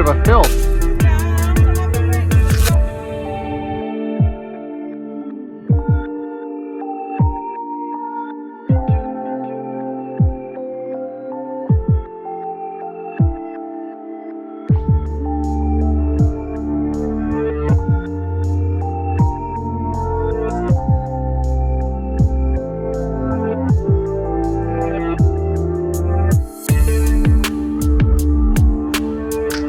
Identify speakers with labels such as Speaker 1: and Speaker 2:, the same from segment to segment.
Speaker 1: of a hill.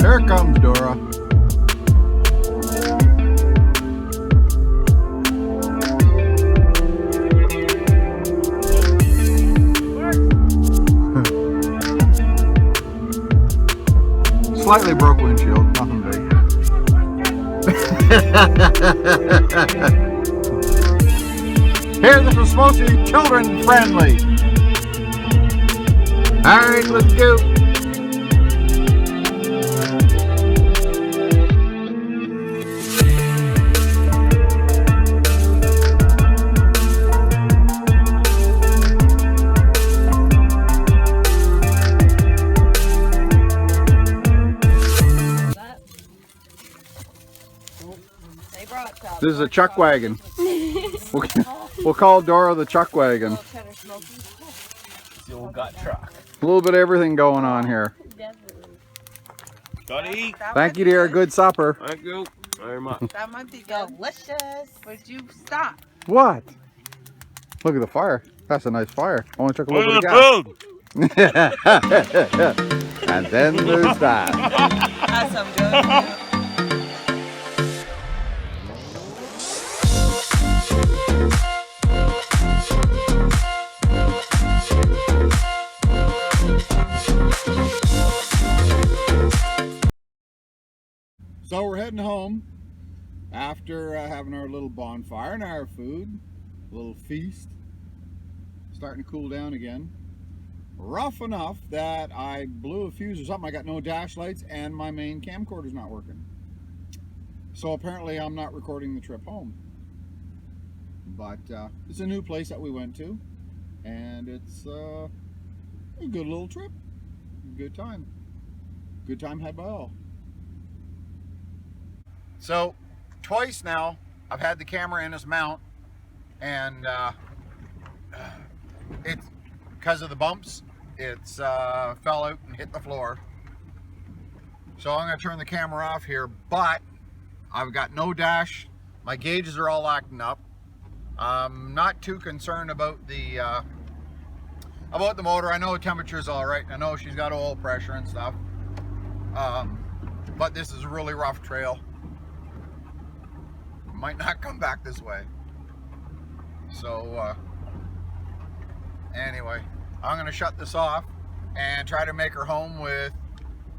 Speaker 1: Here comes Dora. Slightly broke windshield, nothing big. Here, this was supposed to be children friendly. Alright, let's go. This is a chuck wagon. We'll call Dora the chuck wagon.
Speaker 2: The old gut truck.
Speaker 1: A little bit of everything going on here.
Speaker 2: Gotta eat.
Speaker 1: Thank you, dear. Good supper.
Speaker 2: Thank you very much.
Speaker 3: That might be delicious. Would you stop?
Speaker 1: What? Look at the fire. That's a nice fire. Only took a little bit of gas. And then there's that.
Speaker 3: That's some good food.
Speaker 1: So we're heading home after having our little bonfire and our food, a little feast. Starting to cool down again. Rough enough that I blew a fuse or something. I got no dash lights and my main camcorder's not working. So apparently I'm not recording the trip home. But it's a new place that we went to, and it's a good little trip. Good time. Good time had by all. So twice now I've had the camera in its mount, and it's because of the bumps, it's fell out and hit the floor. So I'm going to turn the camera off here, but I've got no dash. My gauges are all acting up. I'm not too concerned about the motor. I know the temperature's all right. I know she's got oil pressure and stuff. But this is a really rough trail. Might not come back this way. So anyway, I'm gonna shut this off and try to make her home with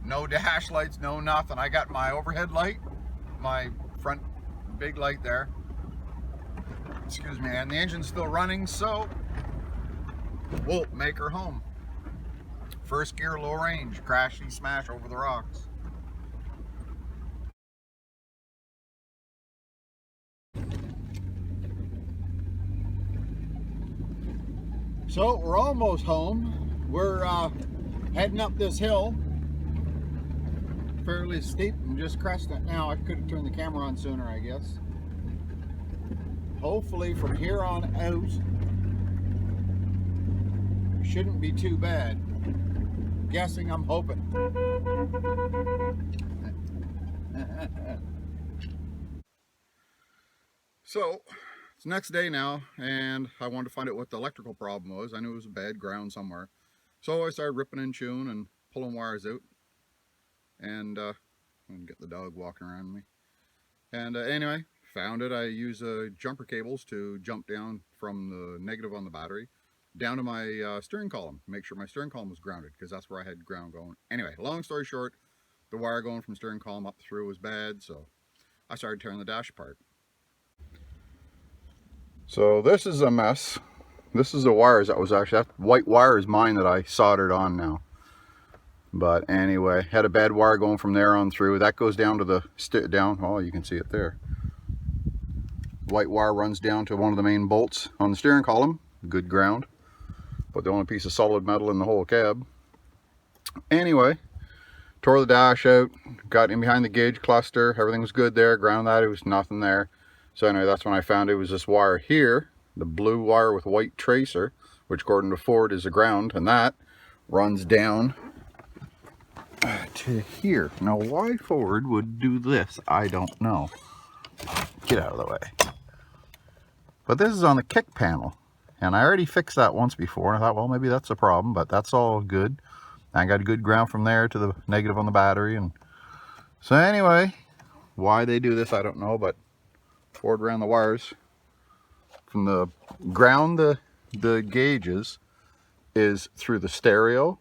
Speaker 1: no dash lights, no nothing. I got my overhead light, my front big light there, excuse me, and the engine's still running, so we'll make her home. First gear, low range, crashy smash over the rocks. So we're almost home. We're heading up this hill, fairly steep, and just cresting it now. I could have turned the camera on sooner, I guess. Hopefully from here on out, shouldn't be too bad. Guessing, I'm hoping. So it's next day now, and I wanted to find out what the electrical problem was. I knew it was a bad ground somewhere. So I started ripping and chewing and pulling wires out. And I'm gonna get the dog walking around me. And anyway, found it. I use jumper cables to jump down from the negative on the battery down to my steering column. Make sure my steering column was grounded, because that's where I had ground going. Anyway, long story short, the wire going from steering column up through was bad, so I started tearing the dash apart. So this is a mess. This is the wires that was actually, that white wire is mine that I soldered on now. But anyway, had a bad wire going from there on through. That goes down to the down. Oh, you can see it there. White wire runs down to one of the main bolts on the steering column. Good ground. But the only piece of solid metal in the whole cab. Anyway, tore the dash out, got in behind the gauge cluster, everything was good there, ground that, it was nothing there. So anyway, that's when I found it was this wire here, the blue wire with white tracer, which according to Ford is the ground, and that runs down to here. Now why Ford would do this, I don't know. Get out of the way. But this is on the kick panel, and I already fixed that once before, and I thought, well, maybe that's a problem, but that's all good. I got a good ground from there to the negative on the battery, and so anyway, why they do this I don't know, but Ford ran the wires from the ground, the gauges is through the stereo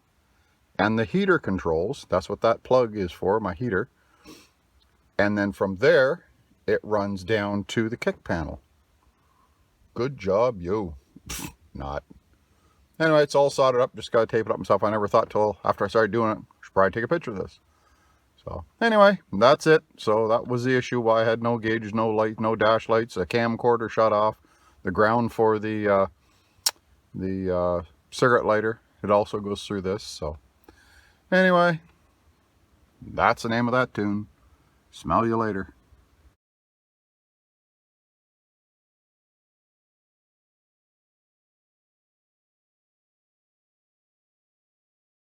Speaker 1: and the heater controls. That's what that plug is for, my heater. And then from there, it runs down to the kick panel. Good job, yo. Not. Anyway, it's all soldered up. Just got to tape it up myself. I never thought till after I started doing it, I should probably take a picture of this. So anyway, that's it. So that was the issue why I had no gauges, no light, no dash lights, a camcorder shut off, the ground for the cigarette lighter. It also goes through this. So anyway, that's the name of that tune. Smell you later.